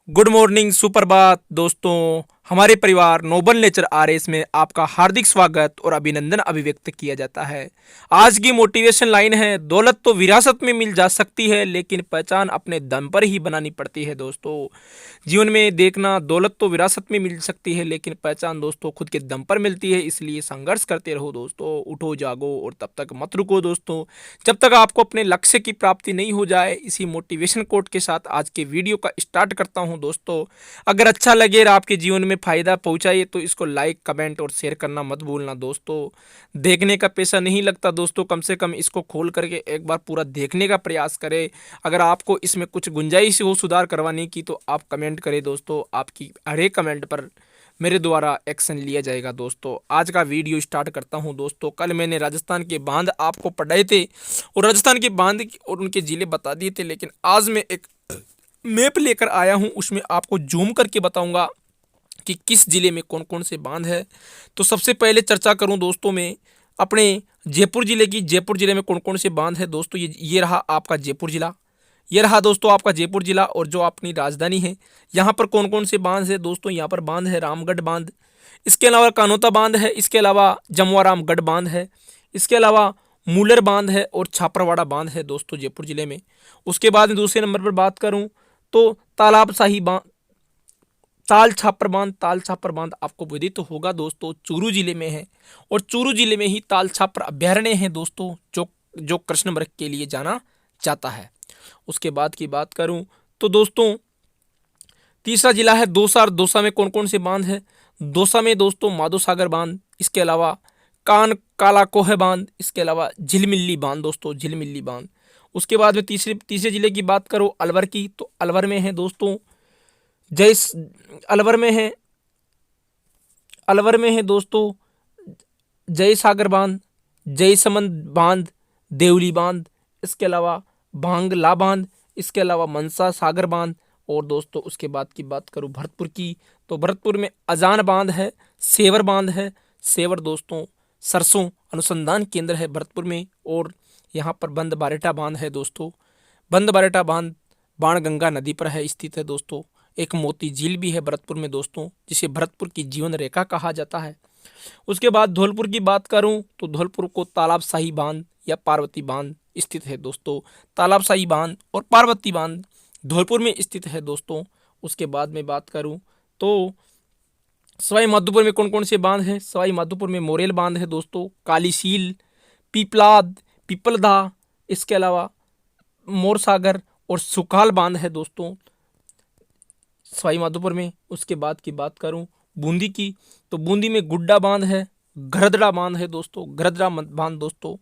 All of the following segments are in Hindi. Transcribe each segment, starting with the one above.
गुड मॉर्निंग, सुप्रभात दोस्तों। हमारे परिवार नोबल नेचर आरएस में आपका हार्दिक स्वागत और अभिनंदन अभिव्यक्त किया जाता है। आज की मोटिवेशन लाइन है, दौलत तो विरासत में मिल जा सकती है लेकिन पहचान अपने दम पर ही बनानी पड़ती है। दोस्तों, जीवन में देखना, दौलत तो विरासत में मिल सकती है लेकिन पहचान दोस्तों खुद के दम पर मिलती है। इसलिए संघर्ष करते रहो दोस्तों, उठो जागो और तब तक मत रुको दोस्तों, जब तक आपको अपने लक्ष्य की प्राप्ति नहीं हो जाए। इसी मोटिवेशन कोट के साथ आज के वीडियो का स्टार्ट करता हूं दोस्तों। अगर अच्छा लगे और आपके जीवन में फायदा पहुंचाए तो इसको लाइक, कमेंट और शेयर करना मत भूलना दोस्तों। देखने का पैसा नहीं लगता दोस्तों, कम से कम इसको खोल करके एक बार पूरा देखने का प्रयास करें। अगर आपको इसमें कुछ गुंजाइश हो सुधार करवाने की तो आप कमेंट करें दोस्तों। आपकी हर एक कमेंट पर मेरे द्वारा एक्शन लिया जाएगा दोस्तों। आज का वीडियो स्टार्ट करता हूं दोस्तों। कल मैंने राजस्थान के बांध आपको पढ़ाए थे और राजस्थान के बांध और उनके जिले बता दिए थे, लेकिन आज मैं एक मैप लेकर आया हूं, उसमें आपको जूम करके बताऊंगा कि किस जिले में कौन कौन से बांध है। तो सबसे पहले चर्चा करूं दोस्तों मैं अपने जयपुर जिले की। जयपुर जिले में कौन कौन से बांध है दोस्तों, ये रहा आपका जयपुर जिला। ये रहा दोस्तों आपका जयपुर जिला और जो अपनी राजधानी है, यहाँ पर कौन कौन से बांध है दोस्तों। यहाँ पर बांध है रामगढ़ बांध, इसके अलावा कानोता बांध है, इसके अलावा जमवारामगढ़ बांध है, इसके अलावा मूलर बांध है और छापरवाड़ा बांध है दोस्तों जयपुर जिले में। उसके बाद दूसरे नंबर पर बात करूं तो तालाब शाही बांध, ताल छापर बांध आपको विदित तो होगा दोस्तों, चूरू जिले में है और चूरू जिले में ही ताल छापर अभ्यारण्य है दोस्तों, जो कृष्ण मृग के लिए जाना जाता है। उसके बाद की बात करूं तो दोस्तों तीसरा जिला है दौसा। और दौसा में कौन कौन से बांध है। दौसा में दोस्तों माधो सागर बांध, इसके अलावा कान काला कोह बांध, इसके अलावा झिलमिल्ली बांध दोस्तों, झिलमिल्ली बांध। उसके बाद में तीसरे जिले की बात करो अलवर की, तो अलवर में है दोस्तों जय अलवर में है अलवर में है दोस्तों जय सागर बांध, जय समंद बांध, देवली बांध, इसके अलावा भांगला बांध, इसके अलावा मनसा सागर बांध। और दोस्तों उसके बाद की बात करूं भरतपुर की, तो भरतपुर में अजान बांध है, सेवर बांध है। सेवर दोस्तों सरसों अनुसंधान केंद्र है भरतपुर में। और यहाँ पर बंद बारेटा बांध है दोस्तों। बंद बारेटा बांध बाणगंगा नदी पर है स्थित है दोस्तों। एक मोती झील भी है भरतपुर में दोस्तों, जिसे भरतपुर की जीवन रेखा कहा जाता है। उसके बाद धौलपुर की बात करूं तो धौलपुर को तालाब शाही बांध या पार्वती बांध स्थित है दोस्तों। तालाब शाही बांध और पार्वती बांध धौलपुर में स्थित है दोस्तों। उसके बाद में बात करूं तो सवाई माधोपुर में कौन कौन से बांध है। सवाई माधोपुर में मोरेल बांध है दोस्तों, कालीसील, पीपलाद, पीपलदा, इसके अलावा मोरसागर और सुकाल बांध है दोस्तों सवाई माधोपुर में। उसके बाद की बात करूं बूंदी की, तो बूंदी में गुड्डा बांध है, घरदड़ा बांध है दोस्तों, घरदड़ा बांध दोस्तों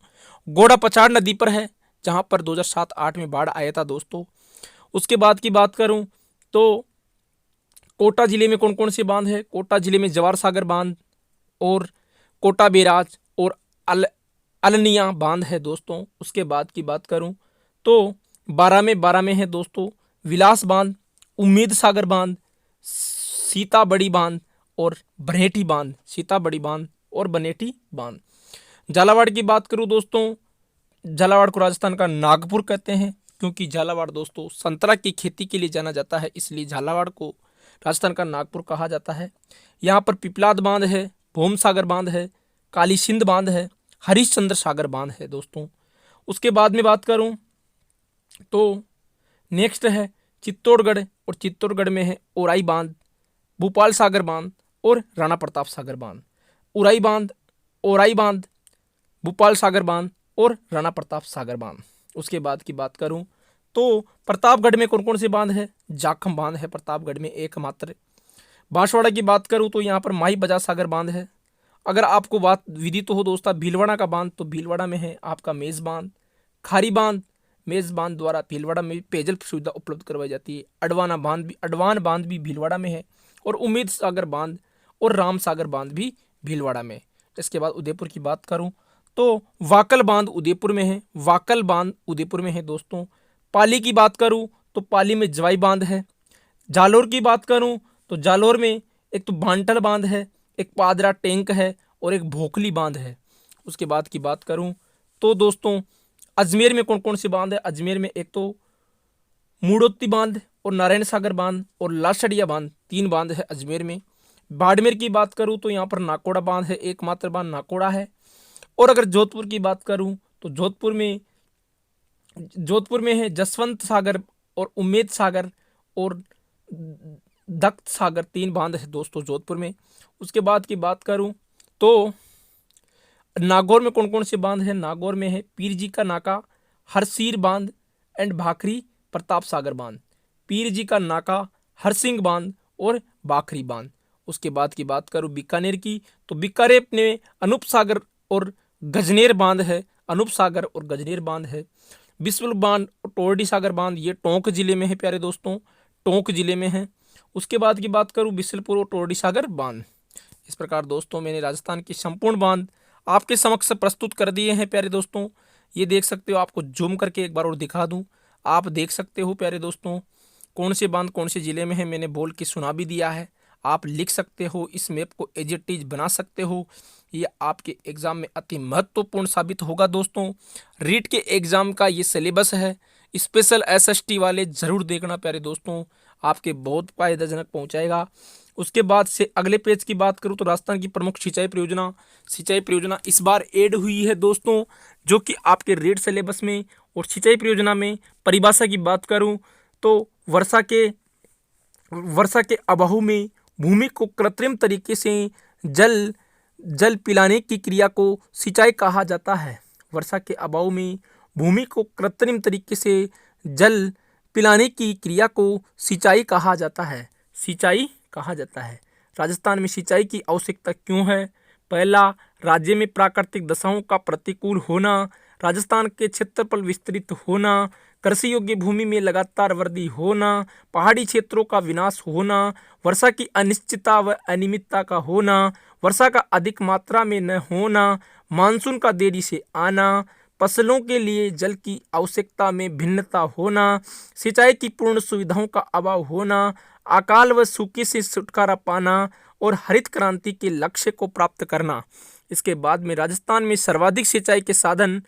घोड़ा पछाड़ नदी पर है, जहां पर 2007-8 में बाढ़ आया था दोस्तों। उसके बाद की बात करूं तो कोटा जिले में कौन कौन से बांध है। कोटा जिले में जवार सागर बांध और कोटा बेराज और अलनिया बांध है दोस्तों। उसके बाद की बात करूं तो बारह में है दोस्तों विलास बांध, उम्मीद सागर बांध, सीता बड़ी बांध और बनेठी बांध, सीता बड़ी बांध और बनेठी बांध। झालावाड़ की बात करूं दोस्तों, झालावाड़ को राजस्थान का नागपुर कहते हैं, क्योंकि झालावाड़ दोस्तों संतरा की खेती के लिए जाना जाता है, इसलिए झालावाड़ को राजस्थान का नागपुर कहा जाता है। यहाँ पर पिपलाद बांध है, भूम सागर बांध है, काली सिंध बांध है, हरिश्चंद्र सागर बांध है दोस्तों। उसके बाद में बात करूं तो नेक्स्ट है चित्तौड़गढ़, और चित्तौड़गढ़ में है ओराई बांध, भोपाल सागर बांध और राणा प्रताप सागर बांध। ओराई बांध, ओराई बांध, भोपाल सागर बांध और राणा प्रताप सागर बांध। उसके बाद की बात करूं तो प्रतापगढ़ में कौन कौन से बांध है। जाखम बांध है प्रतापगढ़ में एकमात्र। बांसवाड़ा की बात करूं तो यहाँ पर माही बजा सागर बांध है। अगर आपको बात विदित तो हो दोस्तों भीलवाड़ा का बांध, तो भीलवाड़ा में है आपका मेज बांध, खारी बांध। मेज बांध द्वारा भीलवाड़ा में पेयजल सुविधा उपलब्ध करवाई जाती है। अडवान बांध भी भीलवाड़ा में है और उम्मीद सागर बांध और राम सागर बांध भी भीलवाड़ा में। इसके बाद उदयपुर की बात करूं तो वाकल बांध उदयपुर में है, वाकल बांध उदयपुर में है दोस्तों। पाली की बात करूं तो पाली में जवाई बांध है। जालोर की बात करूं तो जालोर में एक तो भांटल बांध है, एक पादरा टैंक है और एक भोखली बांध है। उसके बाद की बात करूं तो दोस्तों अजमेर में कौन कौन से बांध है। अजमेर में एक तो मूड़ोत्ती बांध और नारायण सागर बांध और लासड़िया बांध, 3 बांध है अजमेर में। बाड़मेर की बात करूं तो यहाँ पर नाकोड़ा बांध है, एकमात्र बांध नाकोड़ा है। और अगर जोधपुर की बात करूं तो जोधपुर में है जसवंत सागर और उम्मेद सागर और दत्त सागर, 3 बांध है दोस्तों जोधपुर में। उसके बाद की बात करूं तो नागौर में कौन कौन से बांध है? नागौर में है पीर जी का नाका, हरसीर बांध एंड भाखरी प्रताप सागर बांध। पीर जी का नाका, हरसिंह बांध और भाखरी बांध। उसके बाद की बात करूं बीकानेर की तो बीकानेर में अनूप सागर और गजनेर बांध है, अनूप सागर और गजनेर बांध है। बिस्मिल बांध और टोरडी सागर बांध ये टोंक जिले में है प्यारे दोस्तों, टोंक जिले में है। उसके बाद की बात करूं बिसलपुर और टोरडी सागर बांध। इस प्रकार दोस्तों मैंने राजस्थान की संपूर्ण बांध आपके समक्ष प्रस्तुत कर दिए हैं प्यारे दोस्तों। ये देख सकते हो, आपको जूम करके एक बार और दिखा दूं, आप देख सकते हो प्यारे दोस्तों कौन से बांध कौन से जिले में है, मैंने बोल के सुना भी दिया है। आप लिख सकते हो, इस मैप को एज इट इज बना सकते हो। ये आपके एग्जाम में अति महत्वपूर्ण साबित होगा दोस्तों। रीट के एग्जाम का ये सिलेबस है, स्पेशल एसएसटी वाले जरूर देखना प्यारे दोस्तों, आपके बहुत फायदाजनक पहुंचाएगा। उसके बाद से अगले पेज की बात करूं तो राजस्थान की प्रमुख सिंचाई परियोजना इस बार ऐड हुई है दोस्तों, जो कि आपके रीट सिलेबस में। और सिंचाई परियोजना में परिभाषा की बात करूं तो वर्षा के अभाव में भूमि को कृत्रिम तरीके से जल पिलाने की क्रिया को सिंचाई कहा जाता है। वर्षा के अभाव में भूमि को कृत्रिम तरीके से जल पिलाने की क्रिया को सिंचाई कहा जाता है। राजस्थान में सिंचाई की आवश्यकता क्यों है? पहला, राज्य में प्राकृतिक दशाओं का प्रतिकूल होना, राजस्थान के क्षेत्रफल विस्तृत होना, कृषि योग्य भूमि में लगातार वृद्धि होना, पहाड़ी क्षेत्रों का विनाश होना, वर्षा की अनिश्चितता व अनियमितता का होना, वर्षा का अधिक मात्रा में न होना, मानसून का देरी से आना, फसलों के लिए जल की आवश्यकता में भिन्नता होना, सिंचाई की पूर्ण सुविधाओं का अभाव होना, अकाल व सूखे से छुटकारा पाना और हरित क्रांति के लक्ष्य को प्राप्त करना। इसके बाद में राजस्थान में सर्वाधिक सिंचाई के साधन,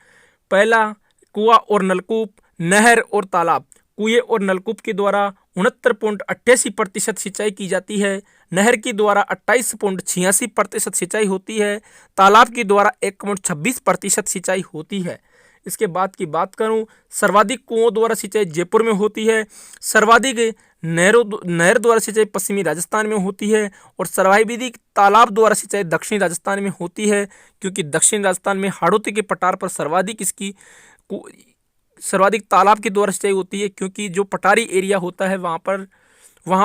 पहला कुआं और नलकूप, नहर और तालाब। कुएं और नलकूप के द्वारा 69.88% सिंचाई की जाती है, नहर के द्वारा 28.86% सिंचाई होती है, तालाब के द्वारा 1.26% सिंचाई होती है। इसके बाद की बात करूं, सर्वाधिक कुओं द्वारा सिंचाई जयपुर में होती है, सर्वाधिक नहर द्वारा सिंचाई पश्चिमी राजस्थान में होती है और सर्वाधिक तालाब द्वारा सिंचाई दक्षिणी राजस्थान में होती है, क्योंकि दक्षिण राजस्थान में हाड़ौती के पठार पर सर्वाधिक तालाब के द्वारा सिंचाई होती है, क्योंकि जो पठारी एरिया होता है वहाँ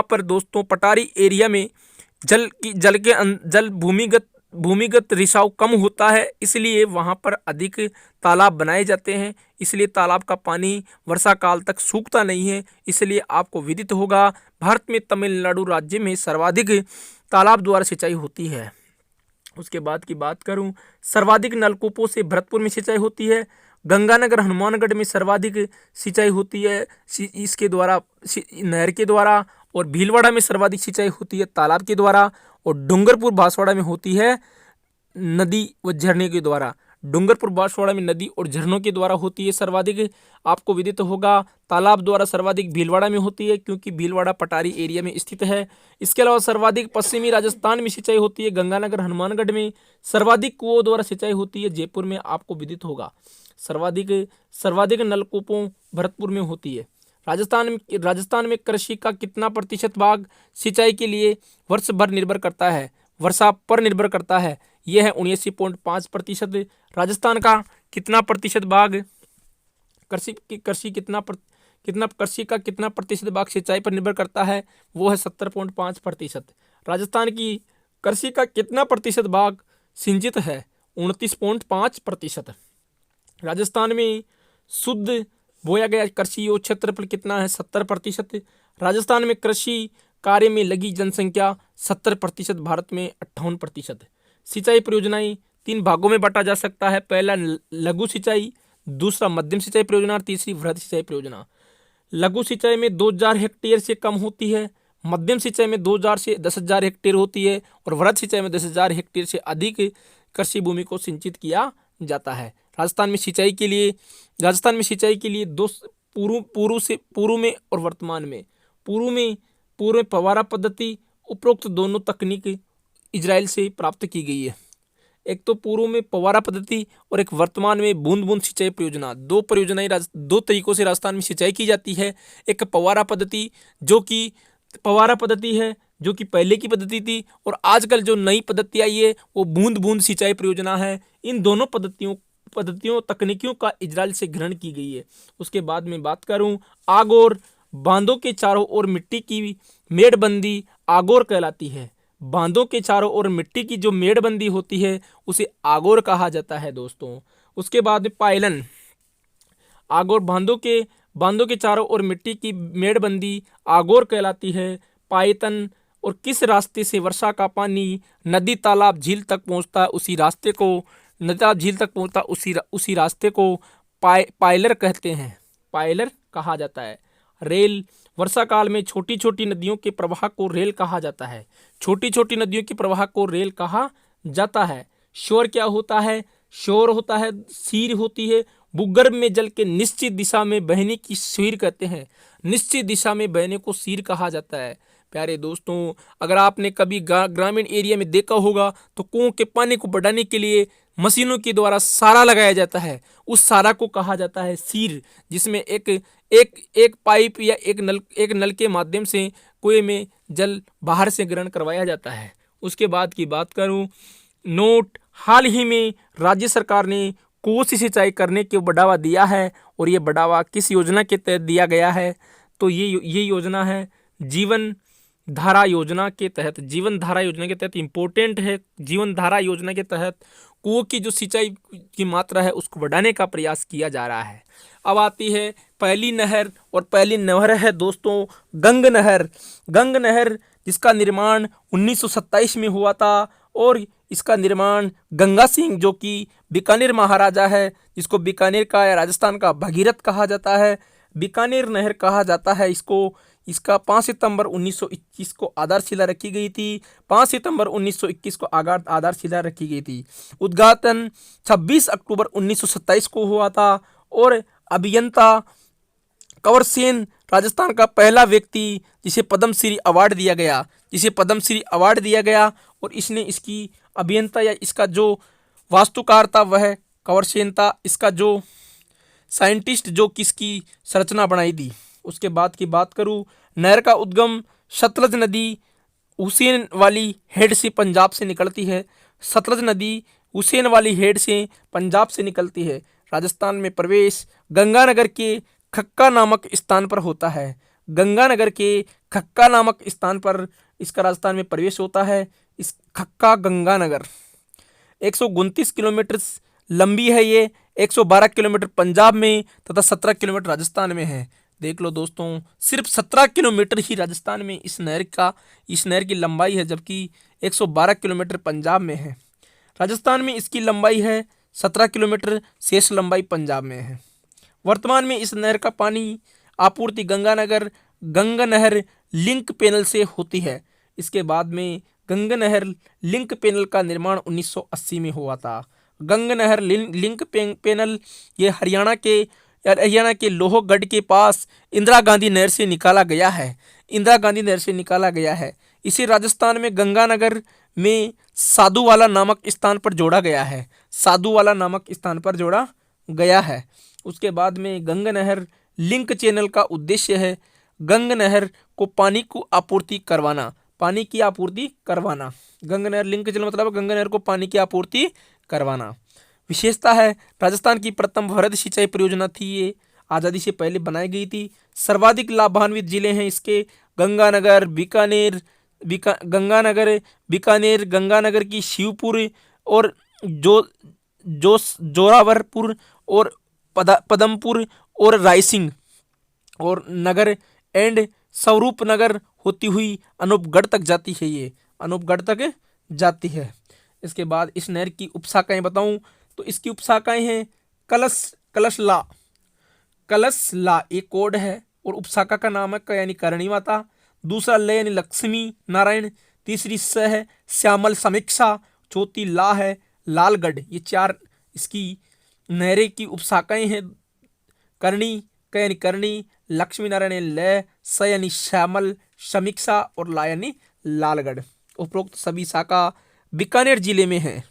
पर दोस्तों पठारी एरिया में जल भूमिगत रिसाव कम होता है, इसलिए वहाँ पर अधिक तालाब बनाए जाते हैं। इसलिए तालाब का पानी वर्षा काल तक सूखता नहीं है। इसलिए आपको विदित होगा भारत में तमिलनाडु राज्य में सर्वाधिक तालाब द्वारा सिंचाई होती है। उसके बाद की बात करूं, सर्वाधिक नलकूपों से भरतपुर में सिंचाई होती है, गंगानगर हनुमानगढ़ में सर्वाधिक सिंचाई होती है इसके द्वारा, नहर के द्वारा, और भीलवाड़ा में सर्वाधिक सिंचाई होती है तालाब के द्वारा, और डूंगरपुर बांसवाड़ा में होती है नदी व झरने के द्वारा। डूंगरपुर बांसवाड़ा में नदी और झरनों के द्वारा होती है सर्वाधिक। आपको विदित होगा तालाब द्वारा सर्वाधिक भीलवाड़ा में होती है, क्योंकि भीलवाड़ा पठारी एरिया में स्थित है। इसके अलावा सर्वाधिक पश्चिमी राजस्थान में सिंचाई होती है, गंगानगर हनुमानगढ़ में। सर्वाधिक कुओं द्वारा सिंचाई होती है जयपुर में, आपको विदित होगा। सर्वाधिक नलकूपों भरतपुर में होती है। राजस्थान में कृषि का कितना प्रतिशत भाग सिंचाई के लिए वर्ष पर निर्भर करता है? यह है 79.5%। राजस्थान का कितना प्रतिशत भाग कृषि का कितना प्रतिशत भाग सिंचाई पर निर्भर करता है? वो है 70.5%। राजस्थान की कृषि का कितना प्रतिशत भाग सिंचित है? 29.5%। राजस्थान में शुद्ध बोया गया कृषि योग्य क्षेत्रफल कितना है? 70%। राजस्थान में कृषि कार्य में लगी जनसंख्या 70%, भारत में 58%। सिंचाई परियोजनाएं 3 भागों में बांटा जा सकता है, पहला लघु सिंचाई, दूसरा मध्यम सिंचाई परियोजना और तीसरी वृहद सिंचाई परियोजना। लघु सिंचाई में 2000 हेक्टेयर से कम होती है, मध्यम सिंचाई में 2000 से 10,000 हेक्टेयर होती है और वृहद सिंचाई में 10,000 हेक्टेयर से अधिक कृषि भूमि को सिंचित किया जाता है। राजस्थान में सिंचाई के लिए पूर्व में और वर्तमान में। पूर्व में फव्वारा पद्धति, उपरोक्त दोनों तकनीक इजराइल से प्राप्त की गई है। एक तो पूर्व में फव्वारा पद्धति और एक वर्तमान में बूंद बूंद सिंचाई परियोजना। दो तरीकों से राजस्थान में सिंचाई की जाती है। एक फव्वारा पद्धति है जो कि पहले की पद्धति थी, और आजकल जो नई पद्धति आई है वो बूंद बूंद सिंचाई परियोजना है। इन दोनों पद्धतियों तकनीकियों का इजराइल से ग्रहण की गई है। उसके बाद में बात करूं, आगोर, बांधों के चारों ओर मिट्टी की मेड़बंदी आगोर कहलाती है। बांधों के चारों ओर मिट्टी की जो मेड़बंदी होती है उसे आगोर कहा जाता है दोस्तों। उसके बाद पायलन, आगोर बांधों के चारों ओर मिट्टी की मेड़बंदी आगोर कहलाती है। पायतन, और किस रास्ते से वर्षा का पानी नदी तालाब झील तक पहुंचता है उसी रास्ते को पायलर कहते हैं, पायलर कहा जाता है। रेल, वर्षा काल में छोटी छोटी नदियों के प्रवाह को रेल कहा जाता है। छोटी छोटी नदियों के प्रवाह को रेल कहा जाता है। शोर क्या होता है? शोर होता है, सीर होती है भूगर्भ में जल के निश्चित दिशा में बहने की सीर कहते हैं। निश्चित दिशा में बहने को सीर कहा जाता है। प्यारे दोस्तों, अगर आपने कभी ग्रामीण एरिया में देखा होगा तो कुओं के पानी को बढ़ाने के लिए मशीनों के द्वारा सारा लगाया जाता है। उस सारा को कहा जाता है सीर, जिसमें एक पाइप या एक नल के माध्यम से कुएं में जल बाहर से ग्रहण करवाया जाता है। उसके बाद की बात करूं, नोट, हाल ही में राज्य सरकार ने कुओं से सिंचाई करने को बढ़ावा दिया है, और ये बढ़ावा किस योजना के तहत दिया गया है? तो ये योजना है जीवन धारा योजना के तहत इम्पोर्टेंट है। जीवन धारा योजना के तहत कुओं की जो सिंचाई की मात्रा है उसको बढ़ाने का प्रयास किया जा रहा है। अब आती है पहली नहर, और पहली नहर है दोस्तों गंग नहर, जिसका निर्माण 1927 में हुआ था, और इसका निर्माण गंगा सिंह, जो कि बीकानेर महाराजा है, जिसको बीकानेर का या राजस्थान का भगीरथ कहा जाता है, बीकानेर नहर कहा जाता है इसको। इसका 5 सितंबर 1921 को आधारशिला रखी गई थी। 5 सितंबर 1921 को आधारशिला रखी गई थी। उद्घाटन 26 अक्टूबर 1927 को हुआ था, और अभियंता कंवर सेन राजस्थान का पहला व्यक्ति जिसे पद्मश्री अवार्ड दिया गया, और इसने इसकी अभियंता या इसका जो वास्तुकार था वह कंवर सेन था। इसका जो साइंटिस्ट जो किसकी संरचना बनाई थी। उसके बाद की बात करूं, नहर का उद्गम सतलज नदी हुसैन वाली हेड से पंजाब से निकलती है। सतलज नदी हुसैन वाली हेड से पंजाब से निकलती है। राजस्थान में प्रवेश गंगानगर के खक्का नामक स्थान पर होता है। गंगानगर के खक्का नामक स्थान पर इसका राजस्थान में प्रवेश होता है। इस खक्का गंगानगर 129 किलोमीटर लंबी है। ये 112 किलोमीटर पंजाब में तथा 17 किलोमीटर राजस्थान में है। देख लो दोस्तों, सिर्फ 17 किलोमीटर ही राजस्थान में इस नहर की लंबाई है, जबकि 112 किलोमीटर पंजाब में है। राजस्थान में इसकी लंबाई है 17 किलोमीटर, शेष लंबाई पंजाब में है। वर्तमान में इस नहर का पानी आपूर्ति गंगा नहर लिंक पैनल से होती है। इसके बाद में गंगा नहर लिंक पैनल का निर्माण 1980 में हुआ था। गंगा नहर लिंक पैनल ये हरियाणा के लोहगढ़ के पास इंदिरा गांधी नहर से निकाला गया है। इसे राजस्थान में गंगानगर में साधुवाला नामक स्थान पर जोड़ा गया है। उसके बाद में गंगा नहर लिंक चैनल का उद्देश्य है गंगा नहर को पानी की आपूर्ति करवाना। गंगा नहर लिंक चैनल मतलब गंगा नहर को पानी की आपूर्ति करवाना। विशेषता है राजस्थान की प्रथम वृहद सिंचाई परियोजना थी। ये आज़ादी से पहले बनाई गई थी। सर्वाधिक लाभान्वित जिले हैं इसके गंगानगर, गंगानगर की शिवपुरी और जोरावरपुर और पदमपुर और रायसिंह और नगर एंड स्वरूप नगर होती हुई अनूपगढ़ तक जाती है। इसके बाद इस नहर की उपशाखाएं बताऊं तो इसकी उपशाखाएं हैं कलशला एक कोड है, और उपशाखा का नाम है क यानी करणी माता। दूसरा ल यानी लक्ष्मी नारायण। तीसरी स है श्यामल समीक्षा। चौथी ला है लालगढ़। ये 4 इसकी नहरें की उपशाखाएं हैं। करणी, क यानी करनी, लक्ष्मी नारायण लय, स यानी श्यामल, समीक्षा और ला यानी लालगढ़। उपरोक्त सभी शाखा बीकानेर जिले में है।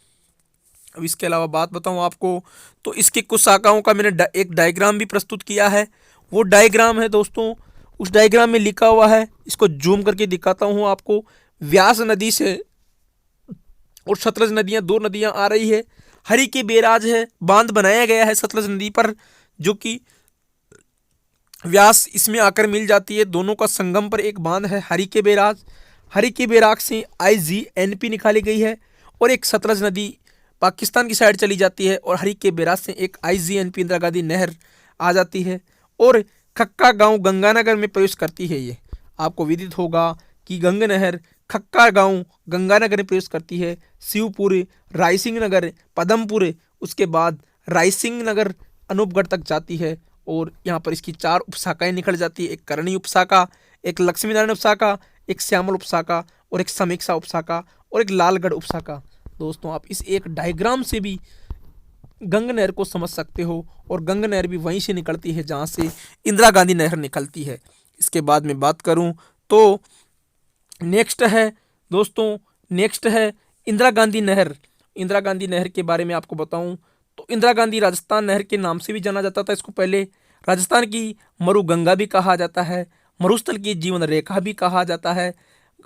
अब इसके अलावा बात बताऊं आपको तो इसकी कुछ शाखाओं का मैंने एक डायग्राम भी प्रस्तुत किया है। वो डायग्राम है दोस्तों, उस डायग्राम में लिखा हुआ है, इसको जूम करके दिखाता हूं आपको। व्यास नदी से और सतलज नदियां, दो नदियां आ रही है। हरि के बैराज है, बांध बनाया गया है सतलज नदी पर, जो कि व्यास इसमें आकर मिल जाती है। दोनों का संगम पर एक बांध है हरि के बैराज। हरि के बैराज से IGNP निकाली गई है और एक सतलज नदी पाकिस्तान की साइड चली जाती है और हरि के बैराज से एक IGNP इंदिरा गांधी नहर आ जाती है और खक्का गांव गंगानगर में प्रवेश करती है। ये आपको विदित होगा कि गंगा नहर खक्का गांव गंगानगर में प्रवेश करती है। शिवपुर, रायसिंह नगर, पदमपुर, उसके बाद रायसिंह नगर अनूपगढ़ तक जाती है और यहाँ पर इसकी 4 उपशाखाएं निकल जाती है। एक करणी उपशाखा, एक लक्ष्मी नारायण उपशाखा, एक श्यामल उपशाखा और एक समीक्षा उपशाखा और एक लालगढ़ उपशाखा। दोस्तों आप इस एक डायग्राम से भी गंगा नहर को समझ सकते हो और गंगा नहर भी वहीं से निकलती है जहाँ से इंदिरा गांधी नहर निकलती है। इसके बाद में बात करूँ तो नेक्स्ट है दोस्तों, नेक्स्ट है इंदिरा गांधी नहर। इंदिरा गांधी नहर के बारे में आपको बताऊं तो इंदिरा गांधी राजस्थान नहर के नाम से भी जाना जाता था। इसको पहले राजस्थान की मरुगंगा भी कहा जाता है, मरुस्थल की जीवन रेखा भी कहा जाता है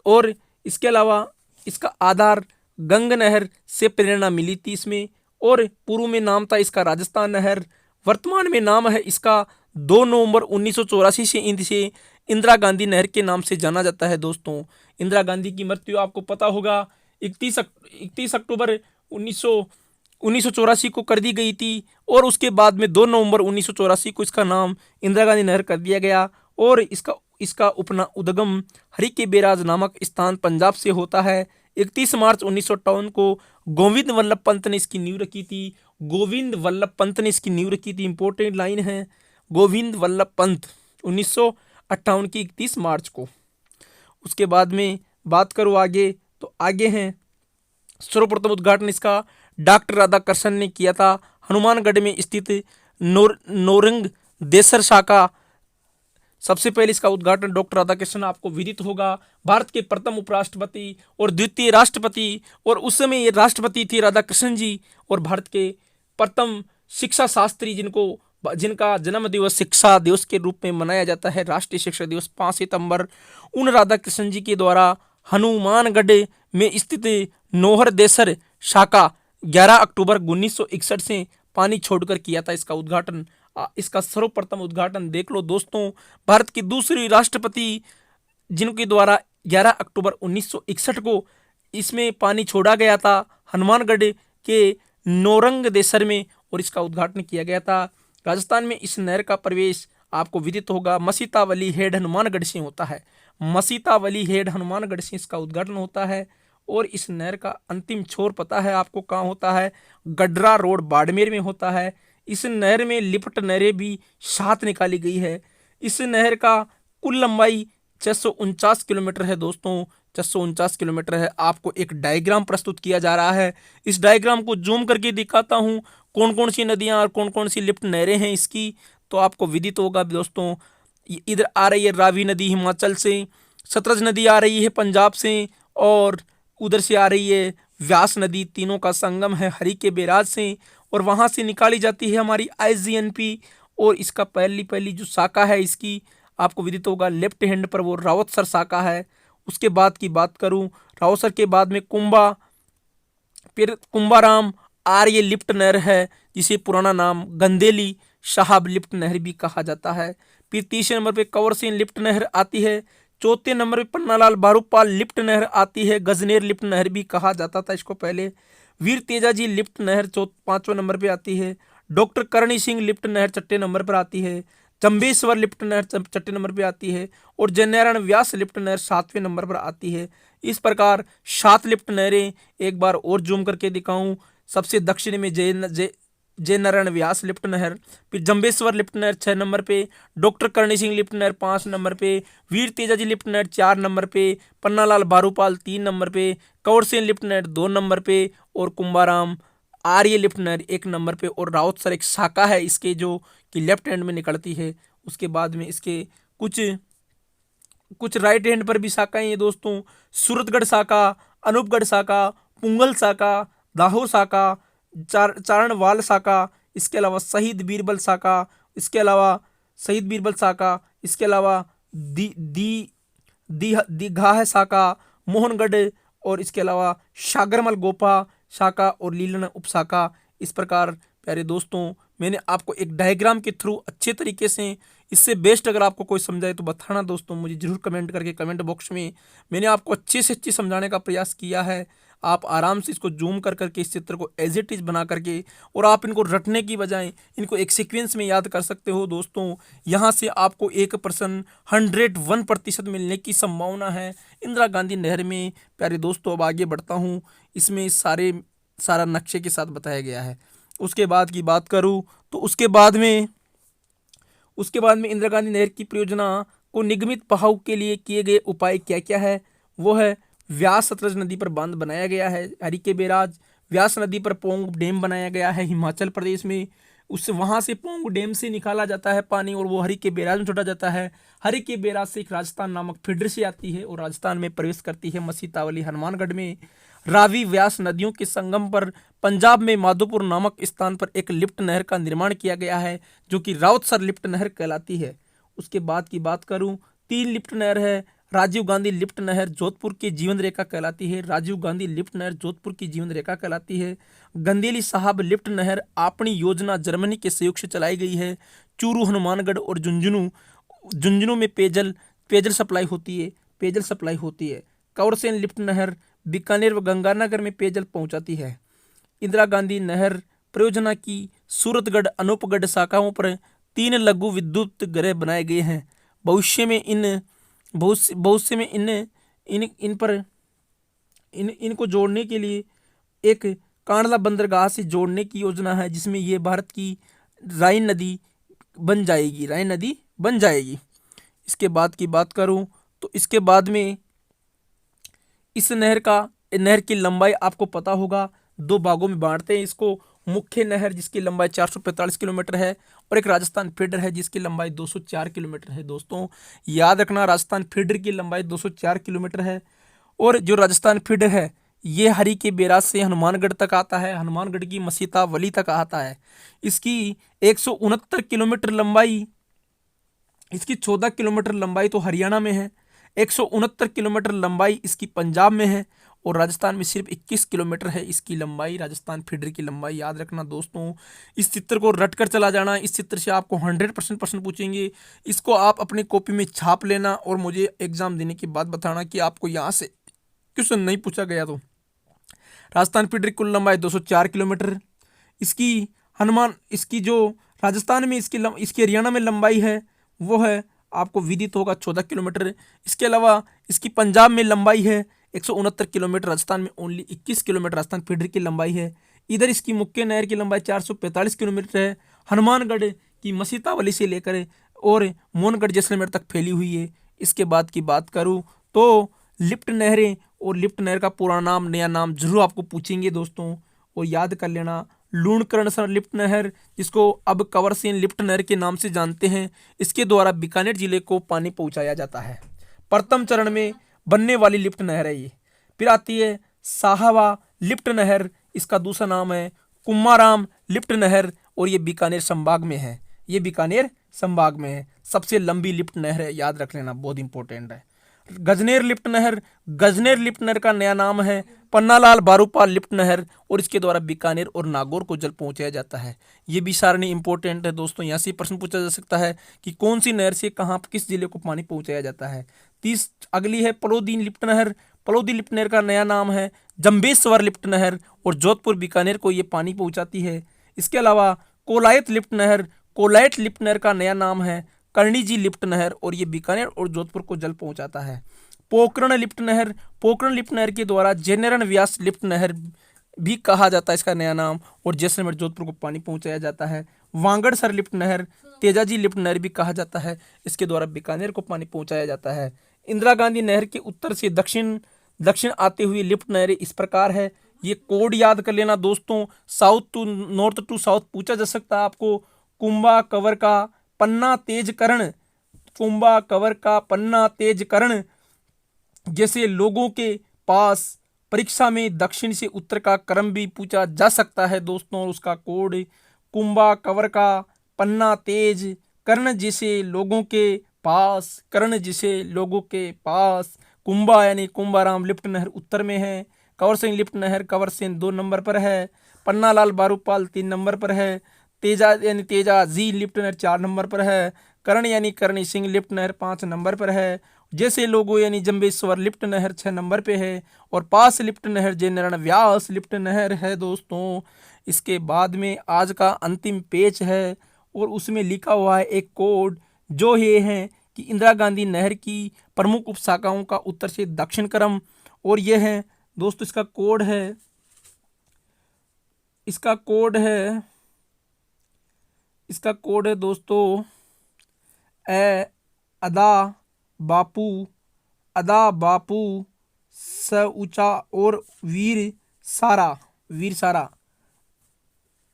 और इसके अलावा इसका आधार गंगा नहर से प्रेरणा मिली थी इसमें। और पूर्व में नाम था इसका राजस्थान नहर, वर्तमान में नाम है इसका 2 नवंबर 1984 से इंदिरा गांधी नहर के नाम से जाना जाता है। दोस्तों इंदिरा गांधी की मृत्यु आपको पता होगा 31 अक्टूबर 1984 को कर दी गई थी और उसके बाद में 2 नवंबर 1984 को इसका नाम इंदिरा गांधी नहर कर दिया गया और इसका उद्गम हरि के बैराज नामक स्थान पंजाब से होता है। 31 मार्च 1958 को गोविंद वल्लभ पंत ने इसकी नींव रखी थी। गोविंद वल्लभ पंत ने इसकी नींव रखी थी, इंपॉर्टेंट लाइन है, गोविंद वल्लभ पंत 1958 की 31 मार्च को। उसके बाद में बात करूँ आगे तो आगे हैं सर्वप्रथम उद्घाटन इसका डॉक्टर राधाकृष्णन ने किया था। हनुमानगढ़ में स्थित नौरंग देसर शाखा, सबसे पहले इसका उद्घाटन डॉक्टर राधाकृष्णन आपको विदित होगा, भारत के प्रथम उपराष्ट्रपति और द्वितीय राष्ट्रपति, और उस समय ये राष्ट्रपति थे राधाकृष्णन जी, और भारत के प्रथम शिक्षा शास्त्री जिनका जन्म दिवस शिक्षा दिवस के रूप में मनाया जाता है, राष्ट्रीय शिक्षक दिवस 5 सितंबर। उन राधाकृष्णन जी के द्वारा हनुमानगढ़ में स्थित नौहर देसर शाखा 11 अक्टूबर 1961 से पानी छोड़कर किया था इसका उद्घाटन। इसका सर्वप्रथम उद्घाटन देख लो दोस्तों, भारत की दूसरी राष्ट्रपति जिनके द्वारा 11 अक्टूबर 1961 को इसमें पानी छोड़ा गया था हनुमानगढ़ के नौरंग देसर में, और इसका उद्घाटन किया गया था। राजस्थान में इस नहर का प्रवेश आपको विदित होगा मसीतावली हेड हनुमानगढ़ से होता है। मसीतावली हेड हनुमानगढ़ से इसका उद्घाटन होता है और इस नहर का अंतिम छोर पता है आपको कहाँ होता है, गडरा रोड बाड़मेर में होता है। इस नहर में लिफ्ट नहरें भी 7 निकाली गई है। इस नहर का कुल लंबाई 649 किलोमीटर है दोस्तों, 649 किलोमीटर है। आपको एक डायग्राम प्रस्तुत किया जा रहा है, इस डायग्राम को जूम करके दिखाता हूँ कौन कौन सी नदियाँ और कौन कौन सी लिफ्ट नहरें हैं इसकी, तो आपको विदित होगा दोस्तों। इधर आ रही है रावी नदी हिमाचल से, सतलज नदी आ रही है पंजाब से, और उधर से आ रही है व्यास नदी, तीनों का संगम है हरि के बैराज से, और वहाँ से निकाली जाती है हमारी IGNP। और इसका पहली जो शाखा है इसकी आपको विदित होगा लेफ्ट हैंड पर वो रावतसर शाखा है। उसके बाद की बात करूँ, रावतसर के बाद में कुंभा, फिर कुंभाराम आर्य लिफ्ट नहर है जिसे पुराना नाम गंदेली साहब लिफ्ट नहर भी कहा जाता है। फिर तीसरे नंबर पे कंवरसेन लिफ्ट नहर आती है। चौथे नंबर पे पन्नालाल बारूपाल लिफ्ट नहर आती है, गजनेर लिफ्ट नहर भी कहा जाता था इसको पहले। वीर तेजाजी लिफ्ट नहर 5वें नंबर पे आती है। डॉक्टर करणी सिंह लिफ्ट नहर 6ठे नंबर पर आती है। जंबेश्वर लिफ्ट नहर 6ठे नंबर पे आती है और जयनारायण व्यास लिफ्ट नहर 7वें नंबर पर आती है। इस प्रकार 7 लिफ्ट नहरें एक बार और जूम करके दिखाऊं। सबसे दक्षिण में जयनारायण व्यास लिफ्ट नहर, फिर जंबेश्वर लिफ्ट नहर 6 नंबर पे, डॉक्टर करणी सिंह लिफ्ट नहर 5 नंबर पे, वीर तेजाजी लिफ्ट नहर 4 नंबर पे, पन्नालाल बारूपाल 3 नंबर पे, कंवरसेन लिफ्ट नहर 2 नंबर पे, और कुंभाराम आर्य लिफ्ट नहर 1 नंबर पे, और रावतसर एक शाखा है इसके जो कि लेफ्ट हैंड में निकलती है उसके बाद में इसके कुछ कुछ राइट हैंड पर भी शाखाएं हैं दोस्तों। सूरतगढ़ शाखा, अनूपगढ़ शाखा, पुंगल शाखा, दाहो शाखा, चारणवाल शाखा, इसके अलावा शहीद बीरबल शाखा, इसके अलावा शहीद बीरबल शाखा, इसके अलावा दी दी दीघा शाखा, मोहनगढ़, और इसके अलावा सागरमल गोपा शाखा और लीलन उपशाखा। इस प्रकार प्यारे दोस्तों मैंने आपको एक डायग्राम के थ्रू अच्छे तरीके से, इससे बेस्ट अगर आपको कोई समझाए तो बताना दोस्तों, मुझे जरूर कमेंट करके कमेंट बॉक्स में। मैंने आपको अच्छे से अच्छे समझाने का प्रयास किया है। आप आराम से इसको जूम कर करके इस चित्र को एज इट इज बना करके, और आप इनको रटने की बजाय इनको एक सीक्वेंस में याद कर सकते हो दोस्तों। यहाँ से आपको 1% 101% मिलने की संभावना है इंदिरा गांधी नहर में। प्यारे दोस्तों अब आगे बढ़ता हूँ, इसमें सारा नक्शे के साथ बताया गया है। उसके बाद की बात करूँ तो उसके बाद में इंदिरा गांधी नहर की परियोजना को निगमित बहाव के लिए किए गए उपाय क्या क्या है। वो है व्यास सतलज नदी पर बांध बनाया गया है हरिके बैराज, व्यास नदी पर पोंग डैम बनाया गया है हिमाचल प्रदेश में, उससे वहां से पोंग डैम से निकाला जाता है पानी और वो हरिके बैराज में छोड़ा जाता है। हरिके बैराज से एक राजस्थान नामक फीडर से आती है और राजस्थान में प्रवेश करती है मसीतावली हनुमानगढ़ में। रावी व्यास नदियों के संगम पर पंजाब में माधोपुर नामक स्थान पर एक लिफ्ट नहर का निर्माण किया गया है जो कि राउतसर लिफ्ट नहर कहलाती है। उसके बाद की बात करूं, 3 लिफ्ट नहर है। राजीव गांधी लिफ्ट नहर जोधपुर की जीवन रेखा कहलाती है। राजीव गांधी लिफ्ट नहर जोधपुर की जीवन रेखा कहलाती है। गंदेली साहब लिफ्ट नहर अपनी योजना जर्मनी के सहयोग से चलाई गई है। चूरू, हनुमानगढ़ और झुंझुनू में पेयजल सप्लाई होती है। कौरसेन लिफ्ट नहर बीकानेर व गंगानगर में पेयजल पहुंचाती है। इंदिरा गांधी नहर परियोजना की सूरतगढ़, अनूपगढ़ शाखाओं पर 3 लघु विद्युत गृह बनाए गए हैं। भविष्य में इनको जोड़ने के लिए एक कांडला बंदरगाह से जोड़ने की योजना है, जिसमें ये भारत की राइन नदी बन जाएगी। इसके बाद की बात करूं तो इसके बाद में इस नहर की लंबाई आपको पता होगा, 2 भागों में बांटते हैं इसको। मुख्य नहर जिसकी लंबाई 445 किलोमीटर है और एक राजस्थान फीडर है जिसकी लंबाई 204 किलोमीटर है। दोस्तों याद रखना, राजस्थान फीडर की लंबाई 204 किलोमीटर है और जो राजस्थान फीडर है ये हरिके बैराज से हनुमानगढ़ तक आता है, हनुमानगढ़ की मसीतावली तक आता है। इसकी 169 किलोमीटर लंबाई, इसकी 14 किलोमीटर लंबाई तो हरियाणा में है, 169 किलोमीटर लंबाई इसकी पंजाब में है और राजस्थान में सिर्फ 21 किलोमीटर है इसकी लंबाई, राजस्थान फीडर की लंबाई। याद रखना दोस्तों, इस चित्र को रट कर चला जाना। इस चित्र से आपको 100% प्रश्न पूछेंगे। इसको आप अपनी कॉपी में छाप लेना और मुझे एग्जाम देने के बाद बताना कि आपको यहाँ से क्वेश्चन नहीं पूछा गया तो। राजस्थान फीडर की कुल लंबाई 204 किलोमीटर। इसकी जो राजस्थान में इसकी हरियाणा में लंबाई है वो है, आपको विदित होगा, 14 किलोमीटर। इसके अलावा इसकी पंजाब में लंबाई है 169 किलोमीटर, राजस्थान में ओनली 21 किलोमीटर राजस्थान फीडर की लंबाई है। इधर इसकी मुख्य नहर की लंबाई 445 किलोमीटर है, हनुमानगढ़ की मसीतावली से लेकर और मोहनगढ़ जैसलमेर तक फैली हुई है। इसके बाद की बात करूँ तो लिफ्ट नहरें और लिफ्ट नहर का पुराना नाम, नया नाम जरूर आपको पूछेंगे दोस्तों, और याद कर लेना। लूणकरणसर लिफ्ट नहर, जिसको अब कंवरसेन लिफ्ट नहर के नाम से जानते हैं, इसके द्वारा बीकानेर जिले को पानी पहुंचाया जाता है। प्रथम चरण में बनने वाली लिफ्ट नहर है ये। फिर आती है साहवा लिफ्ट नहर, इसका दूसरा नाम है कुम्माराम लिफ्ट नहर और ये बीकानेर संभाग में है। सबसे लंबी लिफ्ट नहर है, याद रख लेना, बहुत इंपॉर्टेंट है। गजनेर लिफ्ट नहर का नया नाम है पन्नालाल बारूपाल लिफ्ट नहर और इसके द्वारा बीकानेर और नागौर को जल पहुंचाया जाता है। ये भी सारणी इंपॉर्टेंट है दोस्तों, यहाँ से प्रश्न पूछा जा सकता है कि कौन सी नहर से कहाँ किस जिले को पानी पहुंचाया जाता है। अगली है पलोदी लिफ्ट नहर। पलोदी लिफ्ट नहर का नया नाम है जंबेश्वर लिफ्ट नहर और जोधपुर बीकानेर को ये पानी पहुंचाती है। इसके अलावा कोलायत लिफ्ट नहर का नया नाम है कर्णीजी लिफ्ट नहर और ये बीकानेर और जोधपुर को जल पहुंचाता है। पोकरण लिफ्ट नहर के द्वारा जेनेरन व्यास लिफ्ट नहर भी कहा जाता है इसका नया नाम, और जैसलमेर जोधपुर को पानी पहुंचाया जाता है। वांगड़सर लिफ्ट नहर, तेजाजी लिफ्ट नहर भी कहा जाता है, इसके द्वारा बीकानेर को पानी पहुंचाया जाता है। इंदिरा गांधी नहर के उत्तर से दक्षिण आते हुए लिफ्ट नहरें इस प्रकार है। ये कोड याद कर लेना दोस्तों, नॉर्थ टू साउथ पूछा जा सकता है आपको। कुंभा, कवर का, पन्ना तेज करण, कुंभा कवर का पन्ना तेज करण जैसे लोगों के पास परीक्षा में दक्षिण से उत्तर का क्रम भी पूछा जा सकता है दोस्तों। और उसका कोड कुंभा कवर का पन्ना तेज कर्ण जैसे लोगों के पास, कर्ण जैसे लोगों के पास। कुंभा यानी कुंभाराम लिफ्ट नहर उत्तर में है। कंवर सिंह लिफ्ट नहर कंवर सिंह 2 नंबर पर है। पन्ना लाल बारूपाल 3 नंबर पर है। तेजा यानी तेजा जी लिफ्ट नहर 4 नंबर पर है। कर्ण यानी करणी सिंह लिफ्ट नहर 5 नंबर पर है। जैसे लोगो यानी जंबेश्वर लिफ्ट नहर 6 नंबर पे है। और पास लिफ्ट नहर जय नारायण व्यास लिफ्ट नहर है दोस्तों। इसके बाद में आज का अंतिम पेज है और उसमें लिखा हुआ है एक कोड, जो ये है कि इंदिरा गांधी नहर की प्रमुख उपशाखाओं का उत्तर से दक्षिण क्रम। और यह है दोस्तों, इसका कोड है, इसका कोड है दोस्तों ए अदा बापू, अदा बापू स ऊंचा और वीर सारा, वीर सारा।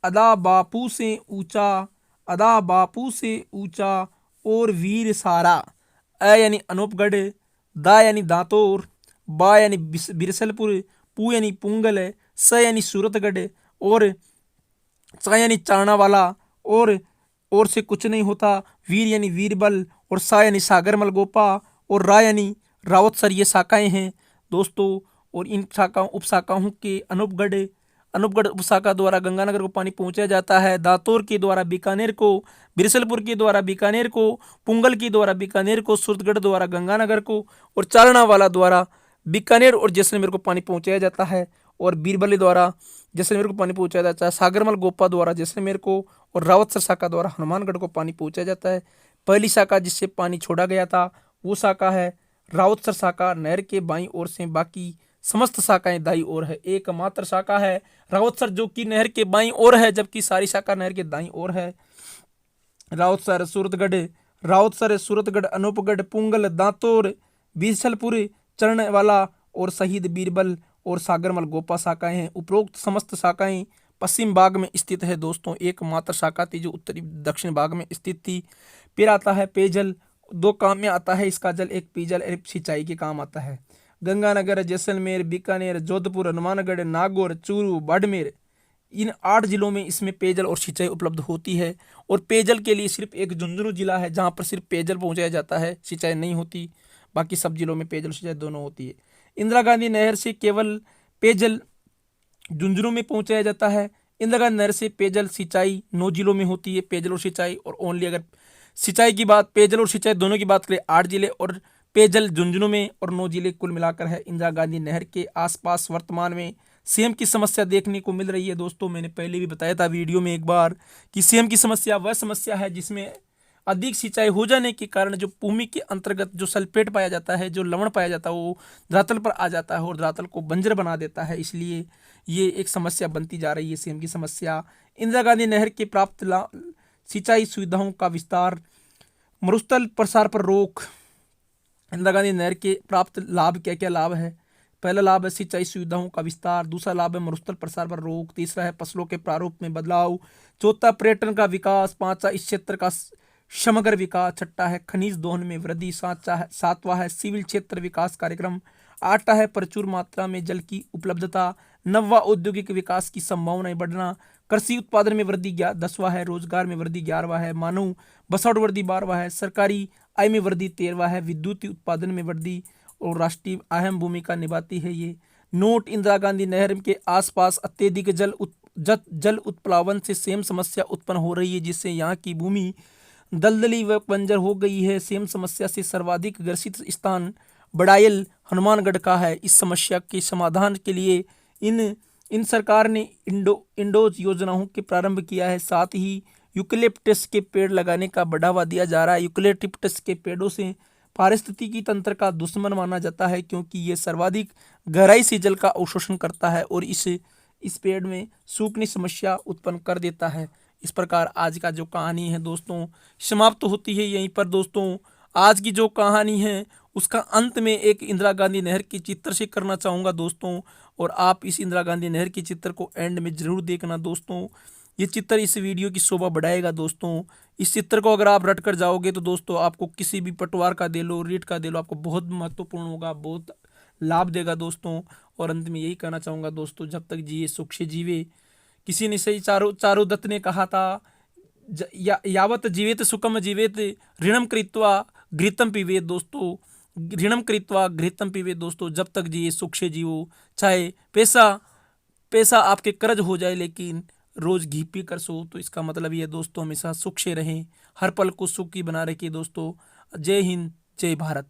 अदा बापू से ऊंचा, अदा बापू से ऊंचा और वीर सारा। अ यानी अनूपगढ़, दा यानी दांतोर, बा यानी बिरसलपुर, पू यानी पुंगल, स यानी सूरतगढ़ और चा यानी चारना वाला और से कुछ नहीं होता। वीर यानी वीरबल और सा यानी सागर मलगोपा और रा यानी रावतसर। ये शाखाएं हैं दोस्तों। और इन शाखाओं उपशाखाओं के अनूपगढ़ उपशाखा द्वारा गंगानगर को पानी पहुंचाया जाता है। दातौर के द्वारा बीकानेर को, बिरसलपुर के द्वारा बीकानेर को, पुंगल के द्वारा बीकानेर को, सूरतगढ़ द्वारा गंगानगर को और चारणावाला द्वारा बीकानेर और जैसलमेर को पानी पहुंचाया जाता है। और बीरबल द्वारा जैसलमेर को पानी पहुंचाया जाता है। सागरमल गोपा द्वारा जैसलमेर को और रावतसर शाखा द्वारा हनुमानगढ़ को पानी पहुंचाया जाता है। पहली शाखा जिससे पानी छोड़ा गया था वो शाखा है रावतसर शाखा, नहर के बाईं ओर से, बाकी समस्त शाखाएं दाई ओर है। एकमात्र शाखा है रावतसर जो कि नहर के बाईं ओर है, जबकि सारी शाखा नहर के दाईं ओर है। रावतसर, सूरतगढ़, अनूपगढ़, पुंगल, दांतोर, बीसलपुर, चरणवाला और शहीद बीरबल और सागरमल गोपा शाखाएं हैं। उपरोक्त समस्त शाखाएं पश्चिम भाग में स्थित है दोस्तों। एकमात्र शाखा थी जो उत्तरी दक्षिण भाग में स्थित थी। फिर आता है पेयजल, 2 काम में आता है इसका जल, एक पेयजल एक सिंचाई के काम आता है। गंगानगर, जैसलमेर, बीकानेर, जोधपुर, हनुमानगढ़, नागौर, चूरू, बाड़मेर, इन 8 जिलों में इसमें पेयजल और सिंचाई उपलब्ध होती है। और पेयजल के लिए सिर्फ एक झुंझुनू जिला है जहाँ पर सिर्फ पेयजल पहुँचाया जाता है, सिंचाई नहीं होती। बाकी सब जिलों में पेयजल सिंचाई दोनों होती है। इंदिरा गांधी नहर से केवल पेयजल झुंझुनू में पहुँचाया जाता है। इंदिरा गांधी नहर से पेयजल सिंचाई 9 जिलों में होती है, पेयजल और सिंचाई। और ओनली अगर सिंचाई की बात, पेयजल और सिंचाई दोनों की बात करें 8 जिले और पेयजल झुंझुनू में और 9 जिले कुल मिलाकर है। इंदिरा गांधी नहर के आसपास वर्तमान में सेम की समस्या देखने को मिल रही है दोस्तों। मैंने पहले भी बताया था वीडियो में एक बार कि सेम की समस्या वह समस्या है जिसमें अधिक सिंचाई हो जाने के कारण जो भूमि के अंतर्गत जो सल्फेट पाया जाता है, जो लवण पाया जाता है, वो धरातल पर आ जाता है और धरातल को बंजर बना देता है। इसलिए ये एक समस्या बनती जा रही है सेम की समस्या। इंदिरा गांधी नहर के प्राप्त सिंचाई सुविधाओं का विस्तार, मरुस्थल प्रसार पर रोक। इंदिरा गांधी नहर के प्राप्त लाभ क्या क्या लाभ है? पहला लाभ है सिंचाई सुविधाओं का विस्तार, दूसरा लाभ है मरुस्थल प्रसार पर रोक, तीसरा है फसलों के प्रारूप में बदलाव, चौथा पर्यटन का विकास, पांचवा इस क्षेत्र का समग्र विकास, छठा है खनिज दोहन में वृद्धि, सातवां है सिविल क्षेत्र विकास कार्यक्रम, आठवां है प्रचुर मात्रा में जल की उपलब्धता, नौवां औद्योगिक विकास की संभावनाएं बढ़ना, कृषि उत्पादन में वृद्धि, 10वां है रोजगार में वृद्धि, 11वां है मानव बसौड़ वृद्धि, 12वां है सरकारी आय में वृद्धि, 13वां है विद्युत उत्पादन में वृद्धि और राष्ट्रीय अहम भूमिका निभाती है ये। नोट, इंदिरा गांधी नहर के आसपास अत्यधिक जल उत्प्लावन से सेम समस्या उत्पन्न हो रही है, जिससे यहाँ की भूमि दलदली व बंजर हो गई है। सेम समस्या से सर्वाधिक ग्रसित स्थान बड़ायल हनुमानगढ़ का है। इस समस्या के समाधान के लिए इन सरकार ने इंडोज योजनाओं के प्रारंभ किया है। साथ ही यूकेलिप्टस के पेड़ लगाने का बढ़ावा दिया जा रहा है। यूकेलिप्टस के पेड़ों से पारिस्थितिकी तंत्र का दुश्मन माना जाता है क्योंकि ये सर्वाधिक गहराई से जल का अवशोषण करता है और इस पेड़ में सूखने समस्या उत्पन्न कर देता है। इस प्रकार आज का जो कहानी है दोस्तों समाप्त होती है यहीं पर दोस्तों। आज की जो कहानी है उसका अंत में एक इंदिरा गांधी नहर के चित्र से करना चाहूँगा दोस्तों, और आप इस इंदिरा गांधी नहर के चित्र को एंड में ज़रूर देखना दोस्तों। ये चित्र इस वीडियो की शोभा बढ़ाएगा दोस्तों। इस चित्र को अगर आप रट कर जाओगे तो दोस्तों आपको किसी भी पटवार का दे लो, रीट का दे लो, आपको बहुत महत्वपूर्ण होगा, बहुत लाभ देगा दोस्तों। और अंत में यही कहना चाहूँगा दोस्तों, जब तक जिए सुख से जीवे। किसी ने सही चारु दत्त ने कहा था, यावत जीवेत सुखम जीवेत ऋणम कृत्वा घृतम पीवेत दोस्तों। ऋणम कृत्वा घृतम पीवेत दोस्तों, जब तक जिए सुख से जियो। चाहे पैसा पैसा आपके कर्ज हो जाए, लेकिन रोज घी पी कर सो। तो इसका मतलब ये दोस्तों, हमेशा सुख से रहें, हर पल को सुख की बना रखिए दोस्तों। जय हिंद, जय भारत।